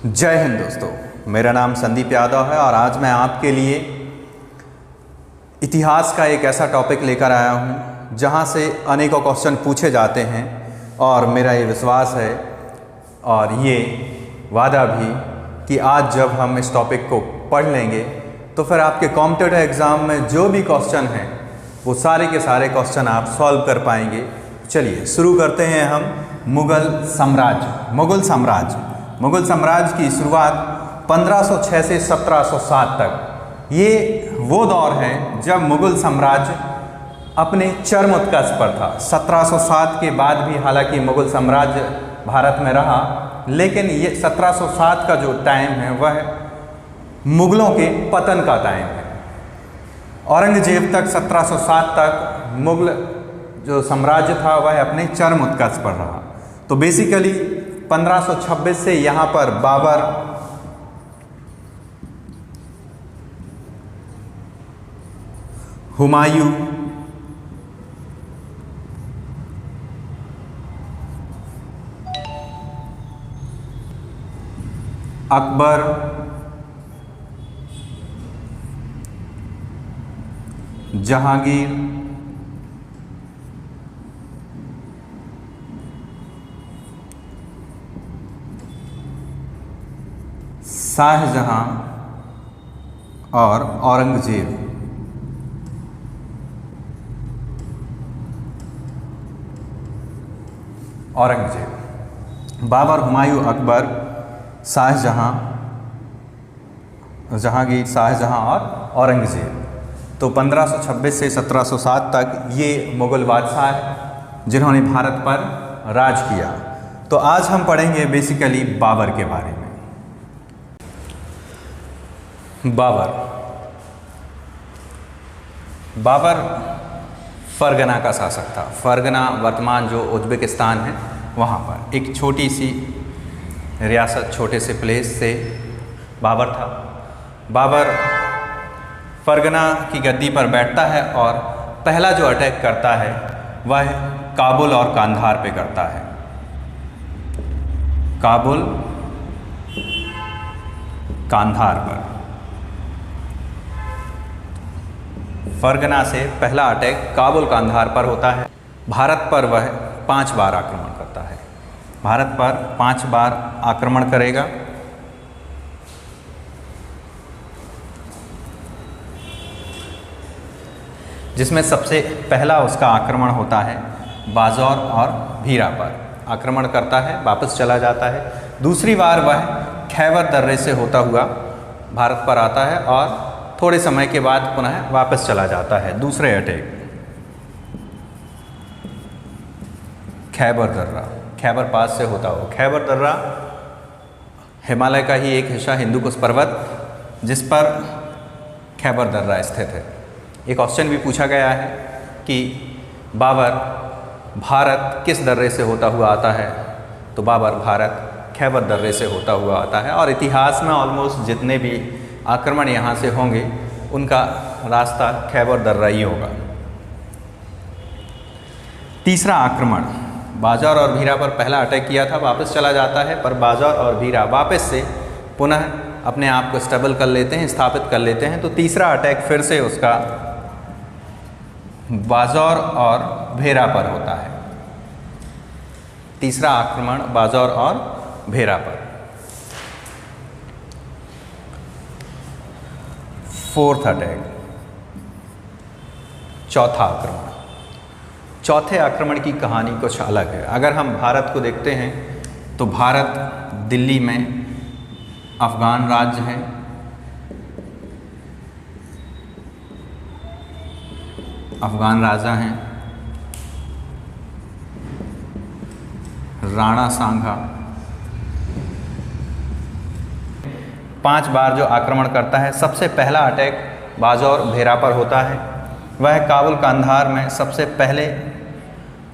जय हिंद दोस्तों, मेरा नाम संदीप यादव है और आज मैं आपके लिए इतिहास का एक ऐसा टॉपिक लेकर आया हूं जहां से अनेकों क्वेश्चन पूछे जाते हैं और मेरा ये विश्वास है और ये वादा भी कि आज जब हम इस टॉपिक को पढ़ लेंगे तो फिर आपके कॉम्पिटिटिव एग्ज़ाम में जो भी क्वेश्चन हैं वो सारे के सारे क्वेश्चन आप सॉल्व कर पाएंगे। चलिए शुरू करते हैं हम मुग़ल साम्राज्य। मुग़ल साम्राज्य की शुरुआत 1506 से 1707 तक। ये वो दौर है जब मुग़ल साम्राज्य अपने चरम उत्कर्ष पर था। 1707 के बाद भी हालांकि मुग़ल साम्राज्य भारत में रहा, लेकिन ये 1707 का जो टाइम है वह मुग़लों के पतन का टाइम है। औरंगजेब तक 1707 तक मुग़ल जो साम्राज्य था वह अपने चरम उत्कर्ष पर रहा। तो बेसिकली 1526 से यहाँ पर बाबर, हुमायूं, अकबर, जहांगीर, शाहजहां और औरंगजेब बाबर, हुमायूं, अकबर, शाहजहां, जहांगीर, शाहजहां और औरंगजेब। तो 1526 से 1707 तक ये मुग़ल बादशाह हैं जिन्होंने भारत पर राज किया। तो आज हम पढ़ेंगे बेसिकली बाबर के बारे में। बाबर फरगना का शासक था। फरगना वर्तमान जो उज्बेकिस्तान है वहाँ पर एक छोटी सी रियासत, छोटे से प्लेस से बाबर था। बाबर फरगना की गद्दी पर बैठता है और पहला जो अटैक करता है वह काबुल और कांधार पे करता है। काबुल, कांधार पर फरगना से पहला अटैक काबुल कांधार पर होता है। भारत पर वह 5 बार आक्रमण करता है। भारत पर 5 बार आक्रमण करेगा। जिसमें सबसे पहला उसका आक्रमण होता है बाजौर और भीरा पर। आक्रमण करता है, वापस चला जाता है। दूसरी बार वह खैबर दर्रे से होता हुआ भारत पर आता है और थोड़े समय के बाद पुनः वापस चला जाता है। दूसरे अटैक खैबर दर्रा, खैबर पास से होता हो। खैबर दर्रा हिमालय का ही एक हिस्सा, हिंदुकुश पर्वत, जिस पर खैबर दर्रा स्थित है। एक क्वेश्चन भी पूछा गया है कि बाबर भारत किस दर्रे से होता हुआ आता है, तो बाबर भारत खैबर दर्रे से होता हुआ आता है। और इतिहास में ऑलमोस्ट जितने भी आक्रमण यहाँ से होंगे उनका रास्ता खैबर दर्रा ही होगा। तीसरा आक्रमण बाजौर और भीरा पर पहला अटैक किया था, वापस चला जाता है, पर बाजौर और भीरा वापस से पुनः अपने आप को स्टेबल कर लेते हैं, स्थापित कर लेते हैं। तो तीसरा अटैक फिर से उसका बाजौर और भेरा पर होता है। तीसरा आक्रमण बाजौर और भेरा पर। फोर्थ अटैक, चौथा आक्रमण। चौथे आक्रमण की कहानी कुछ अलग है। अगर हम भारत को देखते हैं तो भारत दिल्ली में अफगान राज्य है। अफगान राजा हैं राणा सांगा। 5 बार जो आक्रमण करता है, सबसे पहला अटैक बाजौर भेरा पर होता है। वह काबुल कांधार में सबसे पहले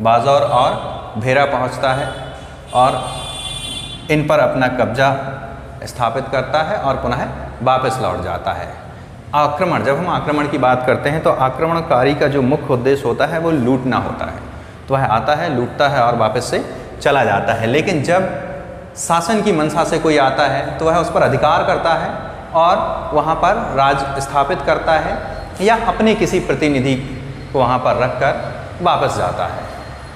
बाजौर और भेरा पहुंचता है और इन पर अपना कब्जा स्थापित करता है और पुनः वापस लौट जाता है। आक्रमण, जब हम आक्रमण की बात करते हैं तो आक्रमणकारी का जो मुख्य उद्देश्य होता है वो लूटना होता है। तो वह आता है, लूटता है और वापस से चला जाता है। लेकिन जब शासन की मंशा से कोई आता है तो वह उस पर अधिकार करता है और वहाँ पर राज स्थापित करता है या अपने किसी प्रतिनिधि को वहाँ पर रखकर वापस जाता है।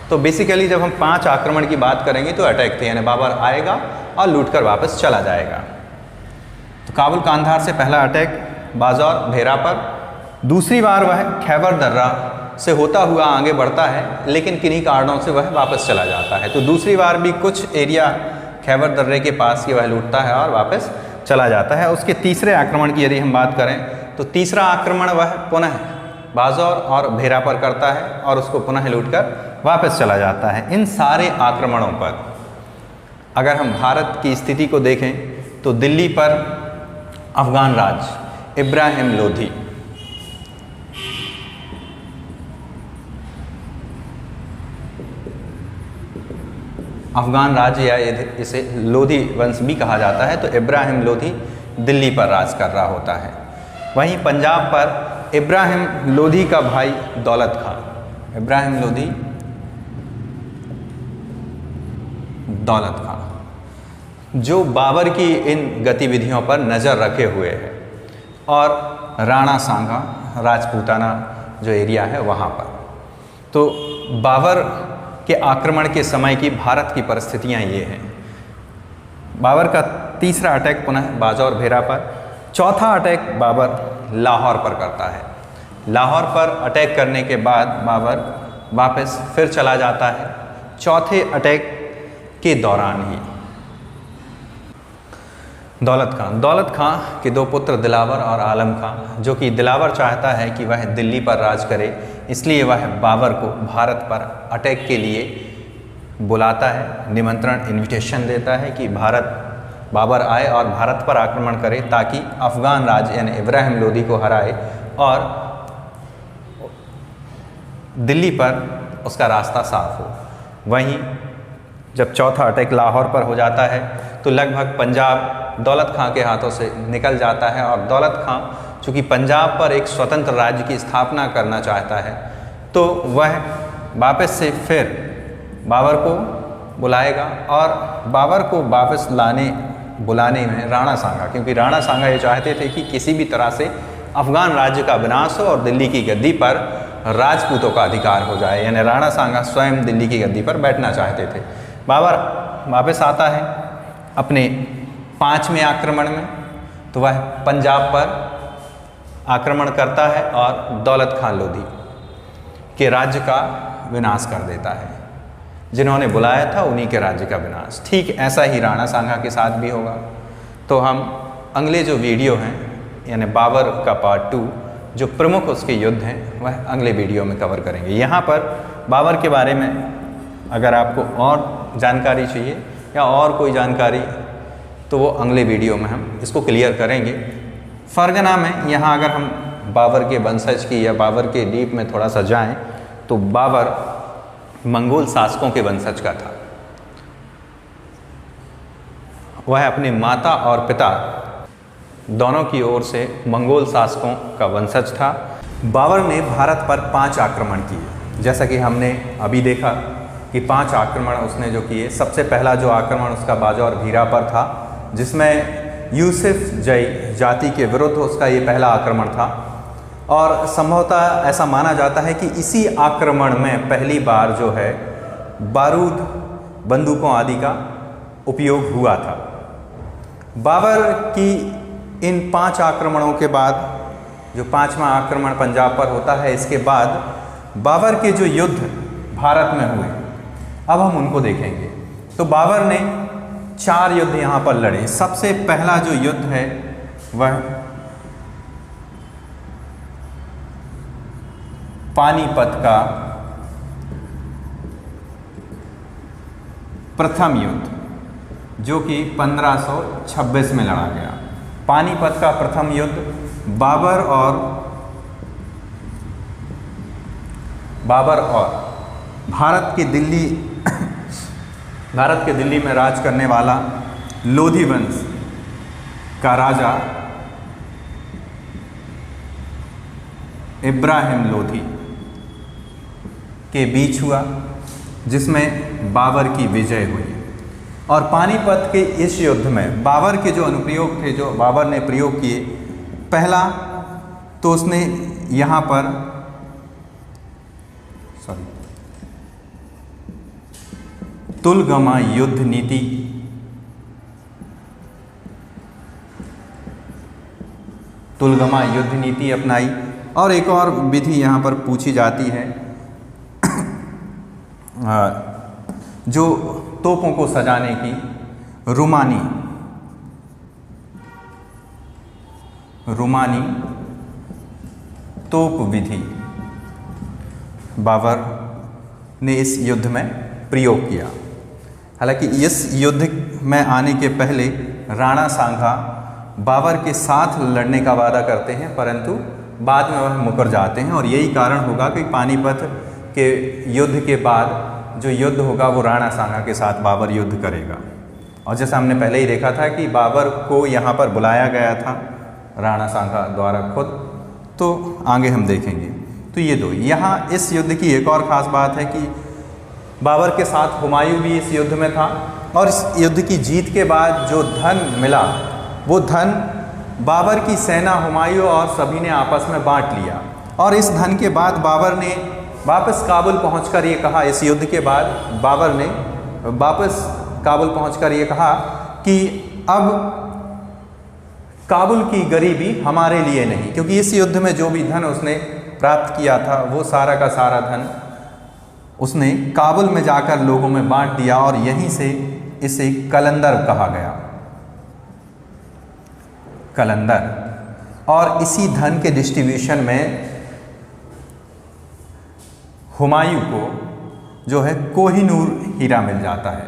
तो बेसिकली जब हम 5 आक्रमण की बात करेंगे तो अटैक थे, यानी बाबर आएगा और लूटकर वापस चला जाएगा। तो काबुल कांधार से पहला अटैक बाजौर भेरा पर, दूसरी बार वह खैबर दर्रा से होता हुआ आगे बढ़ता है लेकिन किन्हीं कारणों से वह वापस चला जाता है। तो दूसरी बार भी कुछ एरिया खैबर दर्रे के पास की वह लूटता है और वापस चला जाता है। उसके तीसरे आक्रमण की यदि हम बात करें तो तीसरा आक्रमण वह पुनः बाजौर और भेरा पर करता है और उसको पुनः लूटकर वापस चला जाता है। इन सारे आक्रमणों पर अगर हम भारत की स्थिति को देखें तो दिल्ली पर अफगान राज इब्राहिम लोधी, अफगान राज्य या इसे लोधी वंश भी कहा जाता है, तो इब्राहिम लोधी दिल्ली पर राज कर रहा होता है। वहीं पंजाब पर इब्राहिम लोधी का भाई दौलत खां, इब्राहिम लोधी दौलत खां, जो बाबर की इन गतिविधियों पर नज़र रखे हुए है और राणा सांगा राजपूताना जो एरिया है वहाँ पर। तो बाबर के आक्रमण के समय की भारत की परिस्थितियाँ ये हैं। बाबर का तीसरा अटैक पुनः बाजौर भेरा पर, चौथा अटैक बाबर लाहौर पर करता है। लाहौर पर अटैक करने के बाद बाबर वापस फिर चला जाता है। चौथे अटैक के दौरान ही दौलत खां के 2 पुत्र दिलावर और आलम खां, जो कि दिलावर चाहता है कि वह दिल्ली पर राज करे, इसलिए वह बाबर को भारत पर अटैक के लिए बुलाता है, निमंत्रण इनविटेशन देता है कि बाबर आए और भारत पर आक्रमण करे ताकि अफगान राज यानी इब्राहिम लोधी को हराए और दिल्ली पर उसका रास्ता साफ हो। वहीं जब चौथा अटैक लाहौर पर हो जाता है तो लगभग पंजाब दौलत खां के हाथों से निकल जाता है और दौलत खां चूँकि पंजाब पर एक स्वतंत्र राज्य की स्थापना करना चाहता है तो वह वापस से फिर बाबर को बुलाएगा और बाबर को वापस बुलाने में राणा सांगा, क्योंकि राणा सांगा ये चाहते थे कि किसी भी तरह से अफगान राज्य का विनाश हो और दिल्ली की गद्दी पर राजपूतों का अधिकार हो जाए, यानी राणा सांगा स्वयं दिल्ली की गद्दी पर बैठना चाहते थे। बाबर वापस आता है अपने 5वें आक्रमण में, तो वह पंजाब पर आक्रमण करता है और दौलत खां लोधी के राज्य का विनाश कर देता है। जिन्होंने बुलाया था उन्हीं के राज्य का विनाश। ठीक ऐसा ही राणा सांगा के साथ भी होगा। तो हम अगले जो वीडियो हैं यानी बाबर का पार्ट 2 जो प्रमुख उसके युद्ध हैं वह अगले वीडियो में कवर करेंगे। यहाँ पर बाबर के बारे में अगर आपको और जानकारी चाहिए या और कोई जानकारी तो वो अगले वीडियो में हम इसको क्लियर करेंगे। फरगना में यहाँ अगर हम बाबर के वंशज की या बाबर के डीप में थोड़ा सा जाएं तो बाबर मंगोल शासकों के वंशज का था। वह अपने माता और पिता दोनों की ओर से मंगोल शासकों का वंशज था। बाबर ने भारत पर 5 आक्रमण किए, जैसा कि हमने अभी देखा कि 5 आक्रमण उसने जो किए। सबसे पहला जो आक्रमण उसका बाजौर भीरा पर था, जिसमें यूसुफ जई जाति के विरुद्ध उसका ये पहला आक्रमण था और संभवतः ऐसा माना जाता है कि इसी आक्रमण में पहली बार जो है बारूद बंदूकों आदि का उपयोग हुआ था। बाबर की इन 5 आक्रमणों के बाद जो 5वां आक्रमण पंजाब पर होता है, इसके बाद बाबर के जो युद्ध भारत में हुए अब हम उनको देखेंगे। तो बाबर ने 4 युद्ध यहाँ पर लड़े। सबसे पहला जो युद्ध है वह पानीपत का प्रथम युद्ध जो कि 1526 में लड़ा गया। पानीपत का प्रथम युद्ध बाबर और भारत के दिल्ली में राज करने वाला लोधी वंश का राजा इब्राहिम लोधी के बीच हुआ, जिसमें बाबर की विजय हुई। और पानीपत के इस युद्ध में बाबर के जो अनुप्रयोग थे, जो बाबर ने प्रयोग किए, पहला तो उसने यहाँ पर तुलगमा युद्ध नीति, तुलगमा युद्ध नीति अपनाई। और एक और विधि यहाँ पर पूछी जाती है, जो तोपों को सजाने की रुमानी तोप विधि बाबर ने इस युद्ध में प्रयोग किया। हालांकि इस युद्ध में आने के पहले राणा सांगा बाबर के साथ लड़ने का वादा करते हैं, परंतु बाद में वह मुकर जाते हैं। और यही कारण होगा कि पानीपत के युद्ध के बाद जो युद्ध होगा वो राणा सांगा के साथ बाबर युद्ध करेगा। और जैसा हमने पहले ही देखा था कि बाबर को यहाँ पर बुलाया गया था राणा सांगा द्वारा खुद, तो आगे हम देखेंगे। तो ये दो, यहाँ इस युद्ध की एक और ख़ास बात है कि बाबर के साथ हुमायूं भी इस युद्ध में था। और इस युद्ध की जीत के बाद जो धन मिला, वो धन बाबर की सेना, हुमायूं और सभी ने आपस में बांट लिया। और इस धन के बाद बाबर ने वापस काबुल पहुंचकर ये कहा, इस युद्ध के बाद बाबर ने वापस काबुल पहुंचकर ये कहा कि अब काबुल की गरीबी हमारे लिए नहीं, क्योंकि इस युद्ध में जो भी धन उसने प्राप्त किया था वो सारा का सारा धन उसने काबुल में जाकर लोगों में बांट दिया। और यहीं से इसे कलंदर कहा गया, कलंदर। और इसी धन के डिस्ट्रीब्यूशन में हुमायूं को जो है कोहिनूर हीरा मिल जाता है,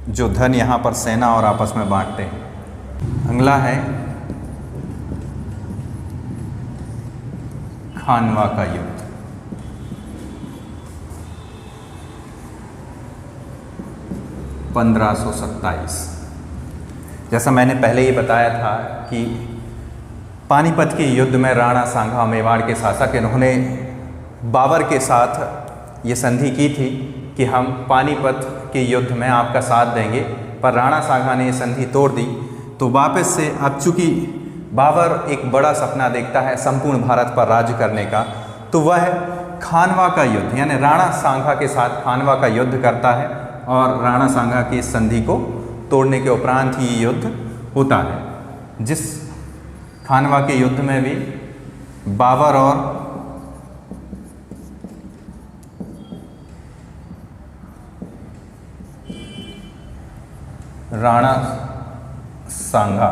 जो धन यहाँ पर सेना और आपस में बांटते हैं। अगला है खानवा का युद्ध। जैसा मैंने पहले ही बताया था कि पानीपत के युद्ध में राणा सांगा मेवाड़ के शासक, इन्होंने बाबर के साथ ये संधि की थी कि हम पानीपत के युद्ध में आपका साथ देंगे, पर राणा सांगा ने ये संधि तोड़ दी। तो वापस से अब चूँकि बाबर एक बड़ा सपना देखता है संपूर्ण भारत पर राज्य करने का, तो वह खानवा का युद्ध यानी राणा सांगा के साथ खानवा का युद्ध करता है। और राणा सांगा की इस संधि को तोड़ने के उपरांत ही युद्ध होता है, जिस खानवा के युद्ध में भी बाबर और राणा सांगा,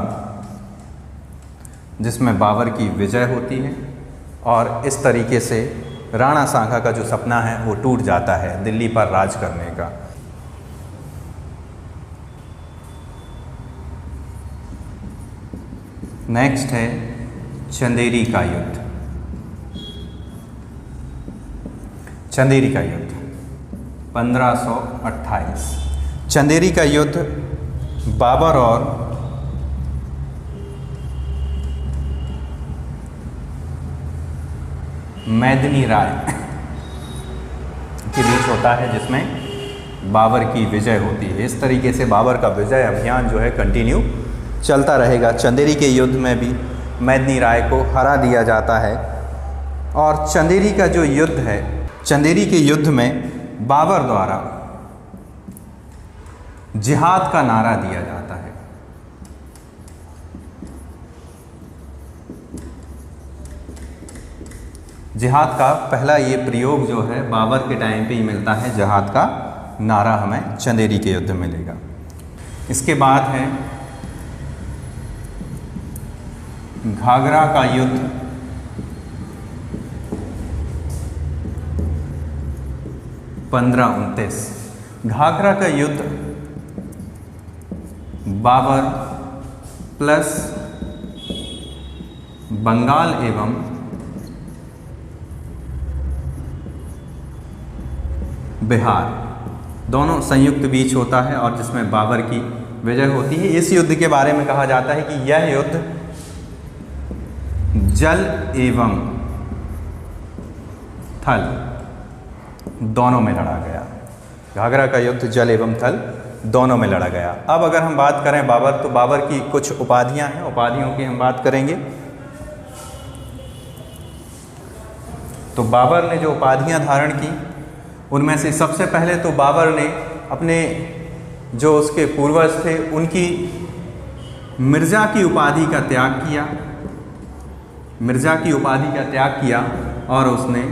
जिसमें बाबर की विजय होती है। और इस तरीके से राणा सांगा का जो सपना है वो टूट जाता है दिल्ली पर राज करने का। नेक्स्ट है चंदेरी का युद्ध। चंदेरी का युद्ध 1528। चंदेरी का युद्ध बाबर और मैदनी राय के बीच होता है, जिसमें बाबर की विजय होती है। इस तरीके से बाबर का विजय अभियान जो है कंटिन्यू चलता रहेगा। चंदेरी के युद्ध में भी मैदनी राय को हरा दिया जाता है। और चंदेरी का जो युद्ध है, चंदेरी के युद्ध में बाबर द्वारा जिहाद का नारा दिया जाता है। जिहाद का पहला ये प्रयोग जो है बाबर के टाइम पे ही मिलता है। जिहाद का नारा हमें चंदेरी के युद्ध में मिलेगा। इसके बाद है घाघरा का युद्ध 1529। घाघरा का युद्ध बाबर प्लस बंगाल एवं बिहार दोनों संयुक्त बीच होता है और जिसमें बाबर की विजय होती है। इस युद्ध के बारे में कहा जाता है कि यह युद्ध जल एवं थल दोनों में लड़ा गया। घाघरा का युद्ध जल एवं थल दोनों में लड़ा गया। अब अगर हम बात करें बाबर, तो बाबर की कुछ उपाधियां हैं, उपाधियों की हम बात करेंगे। तो बाबर ने जो उपाधियां धारण की उनमें से सबसे पहले तो बाबर ने अपने जो उसके पूर्वज थे उनकी मिर्ज़ा की उपाधि का त्याग किया, मिर्ज़ा की उपाधि का त्याग किया और उसने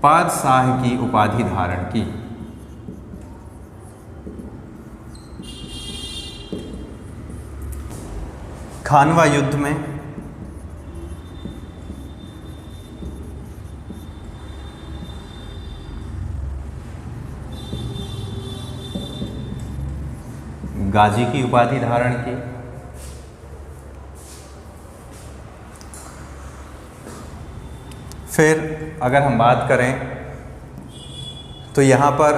पादशाह की उपाधि धारण की। खानवा युद्ध में गाजी की उपाधि धारण की। फिर अगर हम बात करें तो यहाँ पर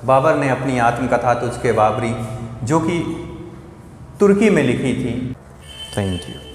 बाबर ने अपनी आत्मकथा तुझके बाबरी, जो कि तुर्की में लिखी थी। Thank you.